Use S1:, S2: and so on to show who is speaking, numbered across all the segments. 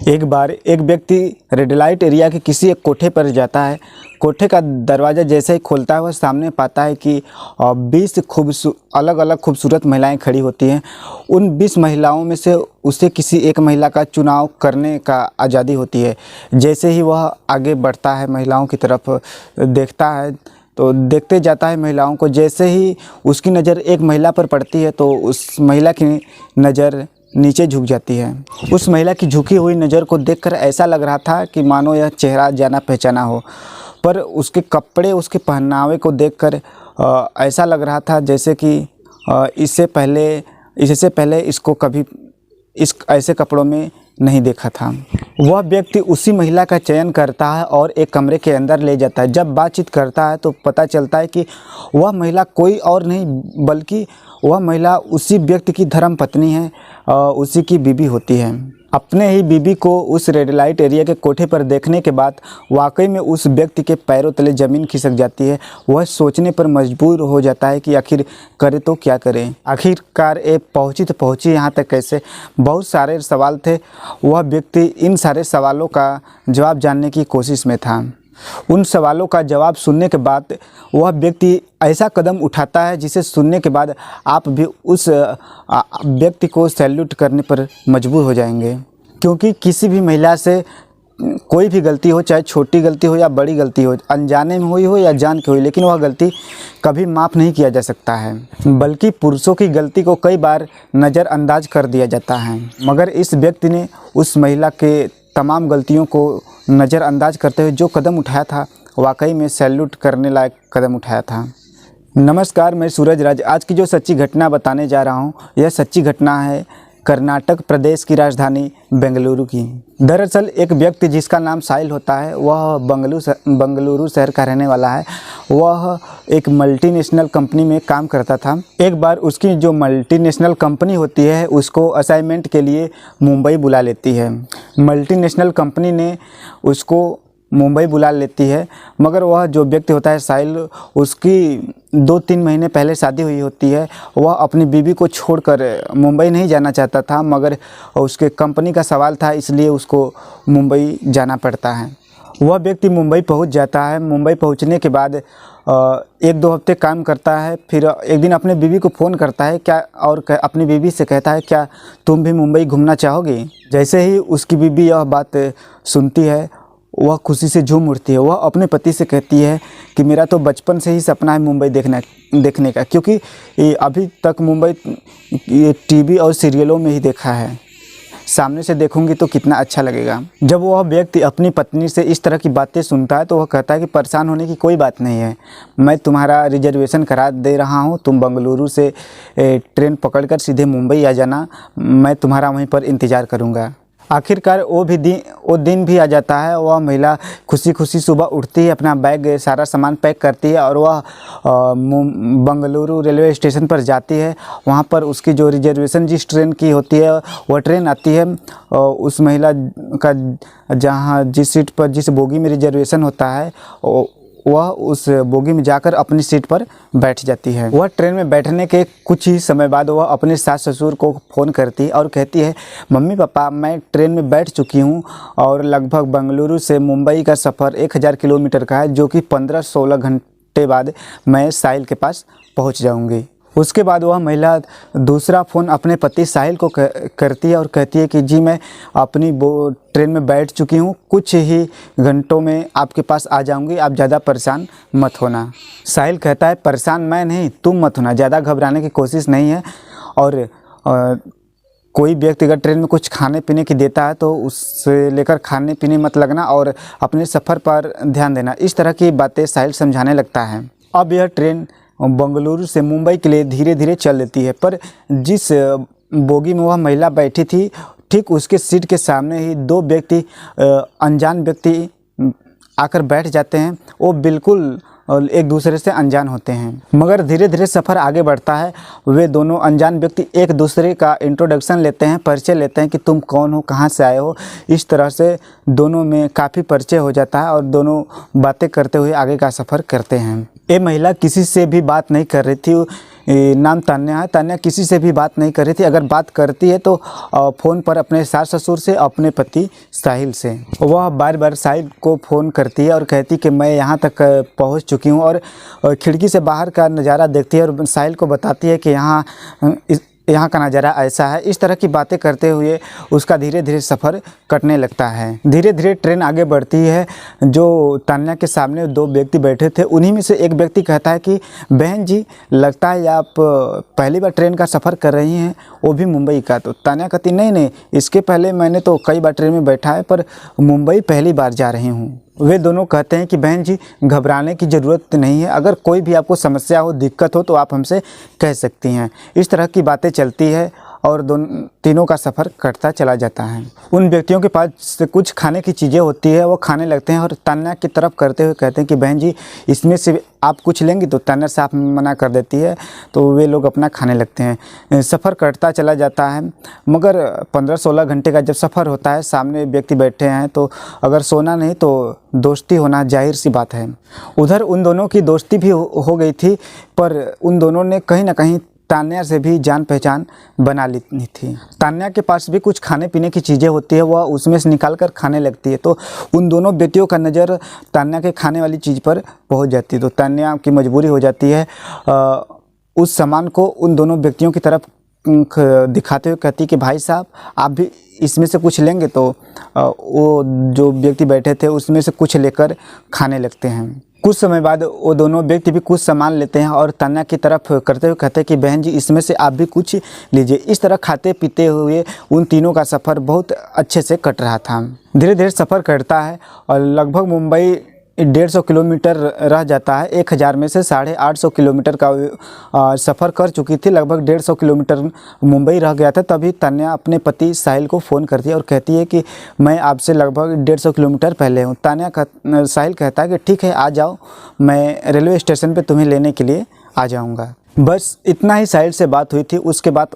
S1: एक बार एक व्यक्ति रेड लाइट एरिया के किसी एक कोठे पर जाता है। कोठे का दरवाज़ा जैसे ही खोलता है वह सामने पाता है कि 20 अलग अलग खूबसूरत महिलाएं खड़ी होती हैं। उन 20 महिलाओं में से उसे किसी एक महिला का चुनाव करने का आज़ादी होती है। जैसे ही वह आगे बढ़ता है, महिलाओं की तरफ देखता है तो देखते जाता है महिलाओं को। जैसे ही उसकी नज़र एक महिला पर पड़ती है तो उस महिला की नज़र नीचे झुक जाती है। उस महिला की झुकी हुई नज़र को देखकर ऐसा लग रहा था कि मानो यह चेहरा जाना पहचाना हो, पर उसके कपड़े, उसके पहनावे को देखकर ऐसा लग रहा था जैसे कि इससे पहले इसको कभी इस ऐसे कपड़ों में नहीं देखा था। वह व्यक्ति उसी महिला का चयन करता है और एक कमरे के अंदर ले जाता है। जब बातचीत करता है तो पता चलता है कि वह महिला कोई और नहीं बल्कि वह महिला उसी व्यक्ति की धर्म पत्नी है, उसी की बीवी होती है। अपने ही बीवी को उस रेड लाइट एरिया के कोठे पर देखने के बाद वाकई में उस व्यक्ति के पैरों तले ज़मीन खिसक जाती है। वह सोचने पर मजबूर हो जाता है कि आखिर करे तो क्या करें। आखिरकार ये पहुंची तो पहुंची यहाँ तक कैसे। बहुत सारे सवाल थे। वह व्यक्ति इन सारे सवालों का जवाब जानने की कोशिश में था। उन सवालों का जवाब सुनने के बाद वह व्यक्ति ऐसा कदम उठाता है जिसे सुनने के बाद आप भी उस व्यक्ति को सैल्यूट करने पर मजबूर हो जाएंगे। क्योंकि किसी भी महिला से कोई भी गलती हो, चाहे छोटी गलती हो या बड़ी गलती हो, अनजाने में हुई हो या जान के हुई, लेकिन वह गलती कभी माफ़ नहीं किया जा सकता है। बल्कि पुरुषों की गलती को कई बार नज़रअंदाज कर दिया जाता है। मगर इस व्यक्ति ने उस महिला के तमाम गलतियों को नज़रअंदाज करते हुए जो कदम उठाया था, वाकई में सैल्यूट करने लायक कदम उठाया था। नमस्कार, मैं सूरज राज। आज की जो सच्ची घटना बताने जा रहा हूँ, यह सच्ची घटना है कर्नाटक प्रदेश की राजधानी बेंगलुरु की। दरअसल एक व्यक्ति जिसका नाम साहिल होता है, वह बेंगलुरु शहर का रहने वाला है। वह एक मल्टीनेशनल कंपनी में काम करता था। एक बार उसकी जो मल्टीनेशनल कंपनी होती है उसको असाइनमेंट के लिए मुंबई बुला लेती है। मल्टीनेशनल कंपनी ने उसको मुंबई बुला लेती है, मगर वह जो व्यक्ति होता है साहिल, उसकी 2-3 महीने पहले शादी हुई होती है। वह अपनी बीवी को छोड़कर मुंबई नहीं जाना चाहता था, मगर उसके कंपनी का सवाल था, इसलिए उसको मुंबई जाना पड़ता है। वह व्यक्ति मुंबई पहुंच जाता है। मुंबई पहुंचने के बाद 1-2 हफ्ते काम करता है। फिर एक दिन अपने बीवी को फ़ोन करता है अपनी बीवी से कहता है, क्या तुम भी मुंबई घूमना चाहोगी? जैसे ही उसकी बीवी यह बात सुनती है, वह खुशी से झूम उठती है। वह अपने पति से कहती है कि मेरा तो बचपन से ही सपना है मुंबई देखने का, क्योंकि अभी तक मुंबई टीवी और सीरियलों में ही देखा है। सामने से देखूंगी तो कितना अच्छा लगेगा। जब वह व्यक्ति अपनी पत्नी से इस तरह की बातें सुनता है तो वह कहता है कि परेशान होने की कोई बात नहीं है, मैं तुम्हारा रिजर्वेशन करा दे रहा हूँ। तुम बेंगलुरु से ट्रेन पकड़कर सीधे मुंबई आ जाना, मैं तुम्हारा वहीं पर इंतज़ार करूँगा। आखिरकार वो दिन भी आ जाता है। वह महिला खुशी खुशी सुबह उठती है, अपना बैग सारा सामान पैक करती है और वह बेंगलुरु रेलवे स्टेशन पर जाती है। वहाँ पर उसकी जो रिजर्वेशन जिस ट्रेन की होती है वह ट्रेन आती है। उस महिला का जिस सीट पर, जिस बोगी में रिजर्वेशन होता है, वह उस बोगी में जाकर अपनी सीट पर बैठ जाती है। वह ट्रेन में बैठने के कुछ ही समय बाद वह अपने सास ससुर को फ़ोन करती है और कहती है, मम्मी पापा, मैं ट्रेन में बैठ चुकी हूँ और लगभग बेंगलुरु से मुंबई का सफ़र 1000 किलोमीटर का है, जो कि 15-16 घंटे बाद मैं साहिल के पास पहुँच जाऊँगी। उसके बाद वह महिला दूसरा फ़ोन अपने पति साहिल को करती है और कहती है कि जी मैं अपनी ट्रेन में बैठ चुकी हूँ, कुछ ही घंटों में आपके पास आ जाऊँगी, आप ज़्यादा परेशान मत होना। साहिल कहता है, परेशान मैं नहीं, तुम मत होना, ज़्यादा घबराने की कोशिश नहीं है। और कोई व्यक्ति अगर ट्रेन में कुछ खाने पीने की देता है तो उससे लेकर खाने पीने मत लगना और अपने सफ़र पर ध्यान देना। इस तरह की बातें साहिल समझाने लगता है। अब यह ट्रेन बेंगलुरु से मुंबई के लिए धीरे धीरे चल देती है, पर जिस बोगी में वह महिला बैठी थी, ठीक उसके सीट के सामने ही 2 व्यक्ति, अनजान व्यक्ति आकर बैठ जाते हैं। वो बिल्कुल एक दूसरे से अनजान होते हैं, मगर धीरे धीरे सफ़र आगे बढ़ता है। वे दोनों अनजान व्यक्ति एक दूसरे का इंट्रोडक्शन लेते हैं, परिचय लेते हैं कि तुम कौन हो, कहाँ से आए हो। इस तरह से दोनों में काफ़ी परिचय हो जाता है और दोनों बातें करते हुए आगे का सफ़र करते हैं। ये महिला किसी से भी बात नहीं कर रही थी। नाम तान्या है। तान्या किसी से भी बात नहीं कर रही थी, अगर बात करती है तो फ़ोन पर अपने सास ससुर से, अपने पति साहिल से। वह बार बार साहिल को फ़ोन करती है और कहती कि मैं यहाँ तक पहुँच चुकी हूँ, और खिड़की से बाहर का नज़ारा देखती है और साहिल को बताती है कि यहाँ का नज़ारा ऐसा है। इस तरह की बातें करते हुए उसका धीरे धीरे सफ़र कटने लगता है। धीरे धीरे ट्रेन आगे बढ़ती है। जो तान्या के सामने दो व्यक्ति बैठे थे, उन्हीं में से एक व्यक्ति कहता है कि बहन जी, लगता है आप पहली बार ट्रेन का सफ़र कर रही हैं, वो भी मुंबई का। तो तान्या कहती नहीं, इसके पहले मैंने तो कई बार ट्रेन में बैठा है, पर मुंबई पहली बार जा रही हूँ। वे दोनों कहते हैं कि बहन जी, घबराने की ज़रूरत नहीं है, अगर कोई भी आपको समस्या हो, दिक्कत हो तो आप हमसे कह सकती हैं। इस तरह की बातें चलती है और तीनों का सफ़र कटता चला जाता है। उन व्यक्तियों के पास कुछ खाने की चीज़ें होती है, वो खाने लगते हैं और तान्या की तरफ करते हुए कहते हैं कि बहन जी, इसमें से आप कुछ लेंगी? तो तान्या साफ मना कर देती है, तो वे लोग अपना खाने लगते हैं। सफ़र कटता चला जाता है, मगर 15-16 घंटे का जब सफ़र होता है, सामने व्यक्ति बैठे हैं, तो अगर सोना नहीं तो दोस्ती होना जाहिर सी बात है। उधर उन दोनों की दोस्ती भी हो गई थी, पर उन दोनों ने कहीं ना कहीं तान्या से भी जान पहचान बना ली थी। तान्या के पास भी कुछ खाने पीने की चीज़ें होती है, वह उसमें से निकाल कर खाने लगती है। तो उन दोनों बेटियों का नज़र तान्या के खाने वाली चीज़ पर पहुंच जाती है। तो तान्या की मजबूरी हो जाती है उस सामान को उन दोनों व्यक्तियों की तरफ दिखाते हुए कहती कि भाई साहब, आप भी इसमें से कुछ लेंगे? तो वो जो व्यक्ति बैठे थे उसमें से कुछ लेकर खाने लगते हैं। कुछ समय बाद वो दोनों व्यक्ति भी कुछ सामान लेते हैं और तान्या की तरफ करते हुए कहते हैं कि बहन जी, इसमें से आप भी कुछ लीजिए। इस तरह खाते पीते हुए उन तीनों का सफ़र बहुत अच्छे से कट रहा था। धीरे धीरे सफ़र कटता है और लगभग मुंबई 150 किलोमीटर रह जाता है। 1000 में से 850 किलोमीटर का सफ़र कर चुकी थी, लगभग 150 किलोमीटर मुंबई रह गया था। तभी तान्या अपने पति साहिल को फ़ोन करती है और कहती है कि मैं आपसे लगभग 150 किलोमीटर पहले हूँ। साहिल कहता है कि ठीक है, आ जाओ, मैं रेलवे स्टेशन पे तुम्हें लेने के लिए आ जाऊँगा। बस इतना ही साहिल से बात हुई थी। उसके बाद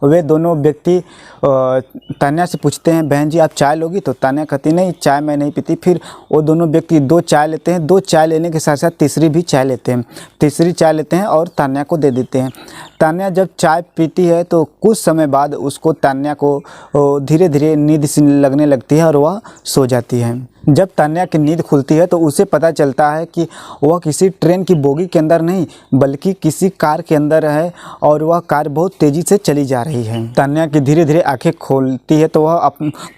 S1: वे दोनों व्यक्ति तान्या से पूछते हैं, बहन जी आप चाय लोगी? तो तान्या कहती नहीं, चाय मैं नहीं पीती। फिर वो दोनों व्यक्ति 2 चाय लेते हैं। 2 चाय लेने के साथ साथ तीसरी भी चाय लेते हैं। तीसरी चाय लेते हैं और तान्या को दे देते हैं। तान्या जब चाय पीती है तो कुछ समय बाद तान्या को धीरे धीरे नींद सी लगने लगती है और वह सो जाती है। जब तान्या की नींद खुलती है तो उसे पता चलता है कि वह किसी ट्रेन की बोगी के अंदर नहीं, बल्कि किसी कार के अंदर है और वह कार बहुत तेज़ी से चली जा रही है। तान्या की धीरे धीरे आंखें खोलती है तो वह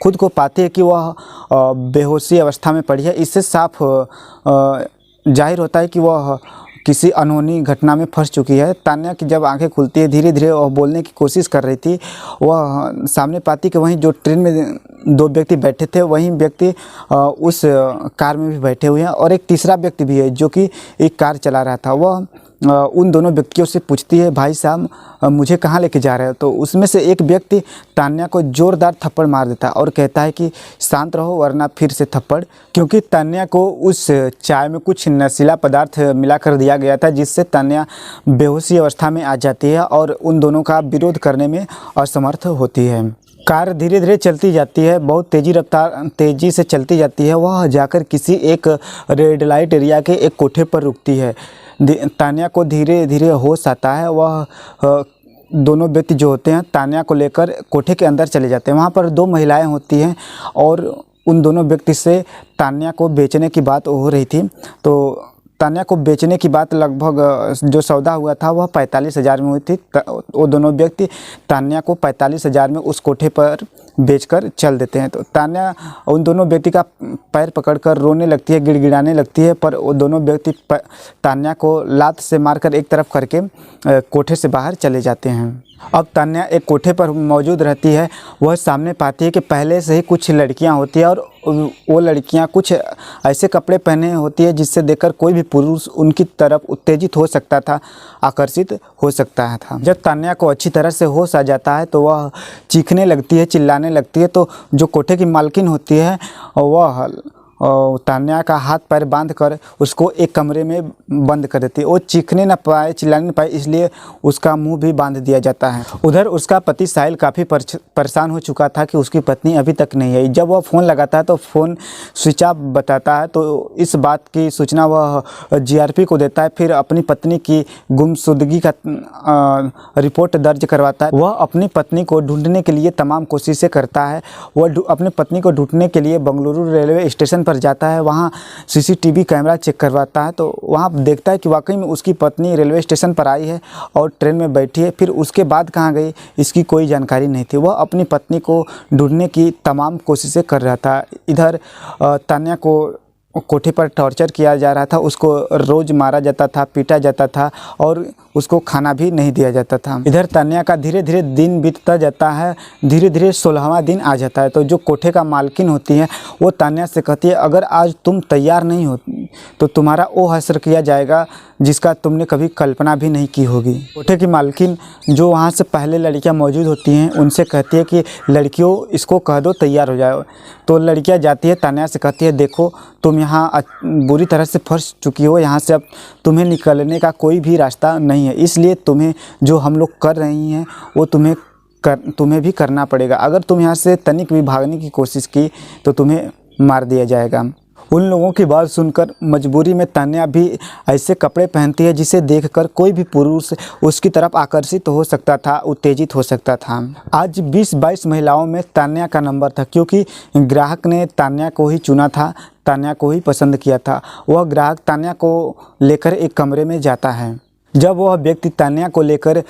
S1: खुद को पाती है कि वह बेहोशी अवस्था में पड़ी है। इससे साफ जाहिर होता है कि वह किसी अनहोनी घटना में फंस चुकी है। तान्या की जब आंखें खुलती है, धीरे धीरे वह बोलने की कोशिश कर रही थी। वह सामने पाती कि वहीं जो ट्रेन में 2 व्यक्ति बैठे थे, वहीं व्यक्ति उस कार में भी बैठे हुए हैं और एक तीसरा व्यक्ति भी है जो कि एक कार चला रहा था। वह उन दोनों व्यक्तियों से पूछती है, भाई साहब मुझे कहाँ लेके जा रहे हो? तो उसमें से एक व्यक्ति तान्या को ज़ोरदार थप्पड़ मार देता है और कहता है कि शांत रहो वरना फिर से थप्पड़। क्योंकि तान्या को उस चाय में कुछ नशीला पदार्थ मिलाकर दिया गया था, जिससे तान्या बेहोशी अवस्था में आ जाती है और उन दोनों का विरोध करने में असमर्थ होती है। कार धीरे धीरे चलती जाती है, बहुत तेज़ी से चलती जाती है। वह जाकर किसी एक रेड लाइट एरिया के एक कोठे पर रुकती है। तान्या को धीरे धीरे होश आता है। वह दोनों व्यक्ति जो होते हैं तान्या को लेकर कोठे के अंदर चले जाते हैं। वहाँ पर 2 महिलाएं होती हैं और उन दोनों व्यक्ति से तान्या को बेचने की बात हो रही थी। तो तान्या को बेचने की बात लगभग जो सौदा हुआ था वह 45,000 में हुई थी। वो दोनों व्यक्ति तान्या को 45,000 में उस कोठे पर बेचकर चल देते हैं। तो तान्या उन दोनों व्यक्ति का पैर पकड़कर रोने लगती है, गिड़गिड़ाने लगती है, पर वो दोनों व्यक्ति तान्या को लात से मारकर एक तरफ करके कोठे से बाहर चले जाते हैं। अब तान्या एक कोठे पर मौजूद रहती है। वह सामने पाती है कि पहले से ही कुछ लड़कियां होती हैं और वो लड़कियां कुछ ऐसे कपड़े पहने होती है जिससे देखकर कोई भी पुरुष उनकी तरफ उत्तेजित हो सकता था, आकर्षित हो सकता था। जब तान्या को अच्छी तरह से होश आ जाता है तो वह चीखने लगती है, चिल्लाने लगती है। तो जो कोठे की मालकिन होती है वह तान्या का हाथ पैर बांध कर उसको एक कमरे में बंद कर देती है। वो चीखने ना पाए, चिल्लाने ना पाए, इसलिए उसका मुंह भी बांध दिया जाता है। उधर उसका पति साहिल काफ़ी परेशान हो चुका था कि उसकी पत्नी अभी तक नहीं आई। जब वह फ़ोन लगाता है तो फ़ोन स्विच ऑफ बताता है, तो इस बात की सूचना वह जीआरपी को देता है। फिर अपनी पत्नी की गुमशुदगी का रिपोर्ट दर्ज करवाता है। वह अपनी पत्नी को ढूंढने के लिए तमाम कोशिशें करता है। वह अपनी पत्नी को ढूंढने के लिए बेंगलुरु रेलवे स्टेशन पर जाता है। वहाँ सीसीटीवी कैमरा चेक करवाता है, तो वहाँ देखता है कि वाकई में उसकी पत्नी रेलवे स्टेशन पर आई है और ट्रेन में बैठी है। फिर उसके बाद कहाँ गई इसकी कोई जानकारी नहीं थी। वह अपनी पत्नी को ढूंढने की तमाम कोशिशें कर रहा था। इधर तान्या को कोठे पर टॉर्चर किया जा रहा था, उसको रोज़ मारा जाता था, पीटा जाता था और उसको खाना भी नहीं दिया जाता था। इधर तान्या का धीरे धीरे दिन बीतता जाता है। धीरे धीरे 16वां दिन आ जाता है, तो जो कोठे का मालकिन होती है वो तान्या से कहती है, अगर आज तुम तैयार नहीं हो तो तुम्हारा वो हश्र किया जाएगा जिसका तुमने कभी कल्पना भी नहीं की होगी। कोठे की मालकिन जो वहाँ से पहले लड़कियाँ मौजूद होती हैं उनसे कहती है कि लड़कियों इसको कह दो तैयार हो जाओ। तो लड़कियाँ जाती है, तान्या से कहती है, देखो तुम यहाँ बुरी तरह से फंस चुकी हो, यहाँ से अब तुम्हें निकलने का कोई भी रास्ता नहीं है, इसलिए तुम्हें जो हम लोग कर रही हैं वो तुम्हें भी करना पड़ेगा। अगर तुम यहाँ से तनिक भी भागने की कोशिश की तो तुम्हें मार दिया जाएगा। उन लोगों की बात सुनकर मजबूरी में तान्या भी ऐसे कपड़े पहनती है जिसे देखकर कोई भी पुरुष उसकी तरफ आकर्षित हो सकता था, उत्तेजित हो सकता था। आज 20-22 महिलाओं में तान्या का नंबर था, क्योंकि ग्राहक ने तान्या को ही चुना था, तान्या को ही पसंद किया था। वह ग्राहक तान्या को लेकर एक कमरे में जाता है। जब वह व्यक्ति तान्या को लेकर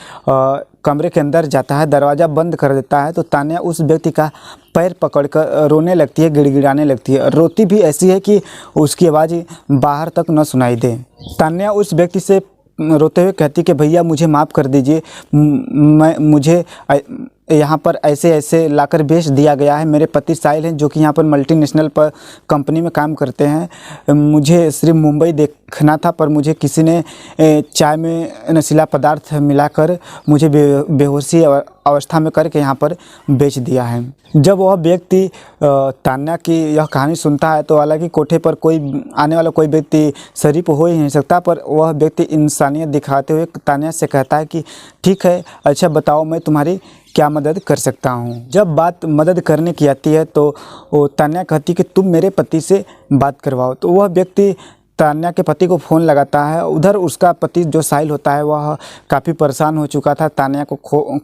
S1: कमरे के अंदर जाता है, दरवाज़ा बंद कर देता है, तो तान्या उस व्यक्ति का पैर पकड़कर रोने लगती है, गिड़गिड़ाने लगती है। रोती भी ऐसी है कि उसकी आवाज़ बाहर तक न सुनाई दे। तान्या उस व्यक्ति से रोते हुए कहती कि भैया मुझे माफ़ कर दीजिए, मुझे यहाँ पर ऐसे लाकर बेच दिया गया है। मेरे पति साहिल हैं जो कि यहाँ पर मल्टीनेशनल पर कंपनी में काम करते हैं। मुझे सिर्फ मुंबई देखना था, पर मुझे किसी ने चाय में नशीला पदार्थ मिलाकर मुझे बेहोशी अवस्था में करके यहाँ पर बेच दिया है। जब वह व्यक्ति तान्या की यह कहानी सुनता है तो हालांकि कोठे पर कोई आने वाला कोई व्यक्ति शरीफ हो ही नहीं सकता, पर वह व्यक्ति इंसानियत दिखाते हुए तान्या से कहता है कि ठीक है, अच्छा बताओ मैं तुम्हारी क्या मदद कर सकता हूँ। जब बात मदद करने की आती है तो तान्या कहती कि तुम मेरे पति से बात करवाओ। तो वह व्यक्ति तान्या के पति को फ़ोन लगाता है। उधर उसका पति जो साहिल होता है वह काफ़ी परेशान हो चुका था, तान्या को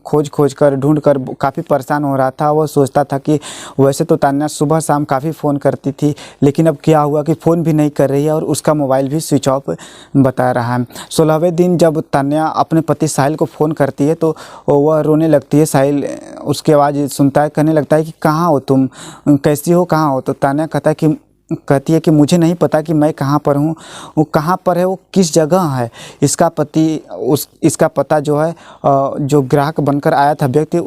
S1: खोज कर ढूंढ कर काफ़ी परेशान हो रहा था। वह सोचता था कि वैसे तो तान्या सुबह शाम काफ़ी फ़ोन करती थी, लेकिन अब क्या हुआ कि फ़ोन भी नहीं कर रही है और उसका मोबाइल भी स्विच ऑफ बता रहा है। 16वें दिन जब तान्या अपने पति साहिल को फ़ोन करती है तो वह रोने लगती है। साहिल उसकी आवाज़ सुनता है, कहने लगता है कि कहाँ हो तुम, कैसी हो, कहाँ हो। तो तान्या कहती है कि मुझे नहीं पता कि मैं कहाँ पर हूँ, वो कहाँ पर है, वो किस जगह है। इसका पता जो है जो ग्राहक बनकर आया था व्यक्ति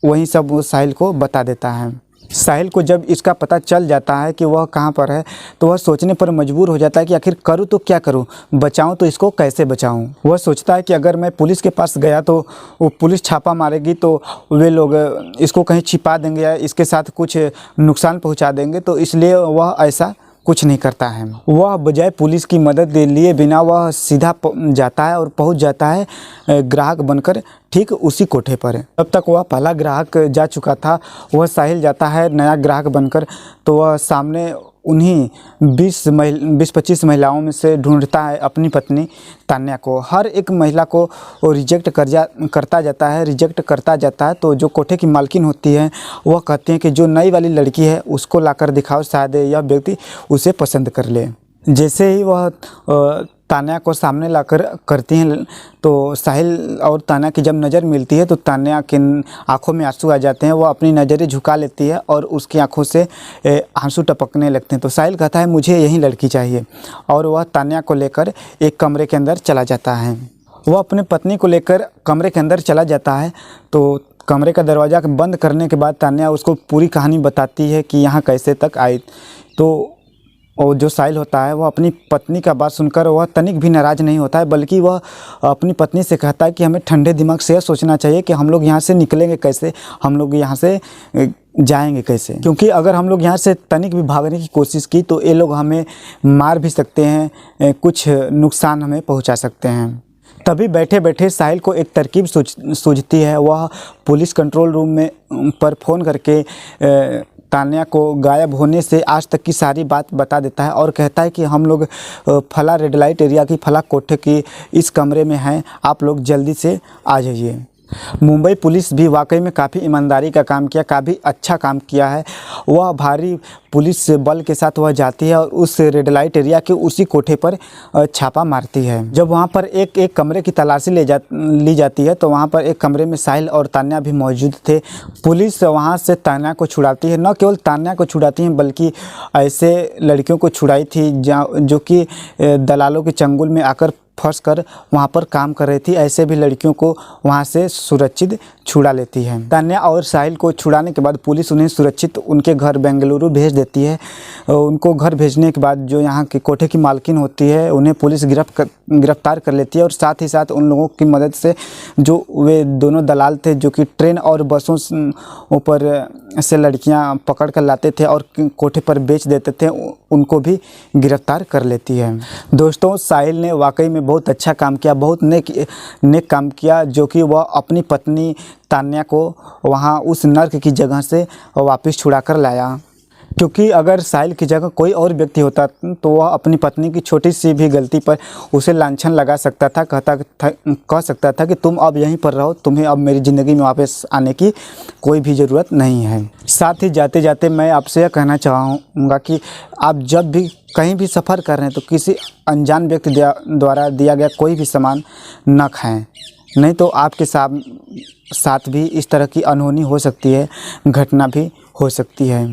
S1: वही सब साहिल को बता देता है। साहिल को जब इसका पता चल जाता है कि वह कहाँ पर है तो वह सोचने पर मजबूर हो जाता है कि आखिर करूँ तो क्या करूँ, बचाऊँ तो इसको कैसे बचाऊँ। वह सोचता है कि अगर मैं पुलिस के पास गया तो वो पुलिस छापा मारेगी तो वे लोग इसको कहीं छिपा देंगे या इसके साथ कुछ नुकसान पहुँचा देंगे, तो इसलिए वह ऐसा कुछ नहीं करता है। वह बजाय पुलिस की मदद लिए बिना वह सीधा जाता है और पहुंच जाता है ग्राहक बनकर ठीक उसी कोठे पर। तब तक वह पहला ग्राहक जा चुका था, वह साहिल जाता है नया ग्राहक बनकर। तो वह सामने उन्हीं 20-25 महिलाओं में से ढूंढता है अपनी पत्नी तान्या को। हर एक महिला को वो रिजेक्ट करता जाता है। तो जो कोठे की मालकिन होती है वह कहती हैं कि जो नई वाली लड़की है उसको लाकर दिखाओ, शायद यह व्यक्ति उसे पसंद कर ले। जैसे ही वह तान्या को सामने लाकर करती हैं तो साहिल और तान्या की जब नज़र मिलती है तो तान्या की आंखों में आंसू आ जाते हैं। वह अपनी नज़रें झुका लेती है और उसकी आंखों से आंसू टपकने लगते हैं। तो साहिल कहता है मुझे यही लड़की चाहिए और वह तान्या को लेकर एक कमरे के अंदर चला जाता है। वह अपने पत्नी को लेकर कमरे के अंदर चला जाता है। तो कमरे का दरवाज़ा बंद करने के बाद तान्या उसको पूरी कहानी बताती है कि यहाँ कैसे तक आई। तो और जो साहिल होता है वह अपनी पत्नी का बात सुनकर वह तनिक भी नाराज़ नहीं होता है, बल्कि वह अपनी पत्नी से कहता है कि हमें ठंडे दिमाग से यह सोचना चाहिए कि हम लोग यहाँ से निकलेंगे कैसे, हम लोग यहाँ से जाएंगे कैसे, क्योंकि अगर हम लोग यहाँ से तनिक भी भागने की कोशिश की तो ये लोग हमें मार भी सकते हैं, कुछ नुकसान हमें पहुँचा सकते हैं। तभी बैठे बैठे साहिल को एक तरकीब सूझती है। वह पुलिस कंट्रोल रूम में पर फ़ोन करके तान्या को गायब होने से आज तक की सारी बात बता देता है और कहता है कि हम लोग फला रेड लाइट एरिया की फला कोठे की इस कमरे में हैं, आप लोग जल्दी से आ जाइए। मुंबई पुलिस भी वाकई में काफ़ी ईमानदारी का काम किया, काफ़ी अच्छा काम किया है। वह भारी पुलिस बल के साथ वह जाती है और उस रेड लाइट एरिया के उसी कोठे पर छापा मारती है। जब वहाँ पर एक एक कमरे की तलाशी ली जाती है तो वहाँ पर एक कमरे में साहिल और तान्या भी मौजूद थे। पुलिस वहाँ से तान्या को छुड़ाती है, न केवल तान्या को छुड़ाती है बल्कि ऐसे लड़कियों को छुड़ाई थी जो कि दलालों के चंगुल में आकर फंस कर वहाँ पर काम कर रही थी। ऐसे भी लड़कियों को वहाँ से सुरक्षित छुड़ा लेती है। तान्या और साहिल को छुड़ाने के बाद पुलिस उन्हें सुरक्षित उनके घर बेंगलुरु भेज देती है। उनको घर भेजने के बाद जो यहाँ के कोठे की मालकिन होती है उन्हें पुलिस गिरफ्तार कर लेती है और साथ ही साथ उन लोगों की मदद से जो वे दोनों दलाल थे जो कि ट्रेन और बसों पर से लड़कियाँ पकड़ कर लाते थे और कोठे पर बेच देते थे, उनको भी गिरफ्तार कर लेती है। दोस्तों, साहिल ने वाकई में बहुत अच्छा काम किया, बहुत नेक काम किया, जो कि वह अपनी पत्नी तान्या को वहाँ उस नर्क की जगह से वापस छुड़ा कर लाया। क्योंकि अगर साहिल की जगह कोई और व्यक्ति होता तो वह अपनी पत्नी की छोटी सी भी गलती पर उसे लांछन लगा सकता था, कह सकता था कि तुम अब यहीं पर रहो, तुम्हें अब मेरी ज़िंदगी में वापस आने की कोई भी ज़रूरत नहीं है। साथ ही जाते जाते मैं आपसे यह कहना चाहूँगा कि आप जब भी कहीं भी सफ़र कर रहे हैं तो किसी अनजान व्यक्ति द्वारा दिया गया कोई भी सामान न खाएँ, नहीं तो आपके साथ भी इस तरह की अनहोनी हो सकती है, घटना भी हो सकती है।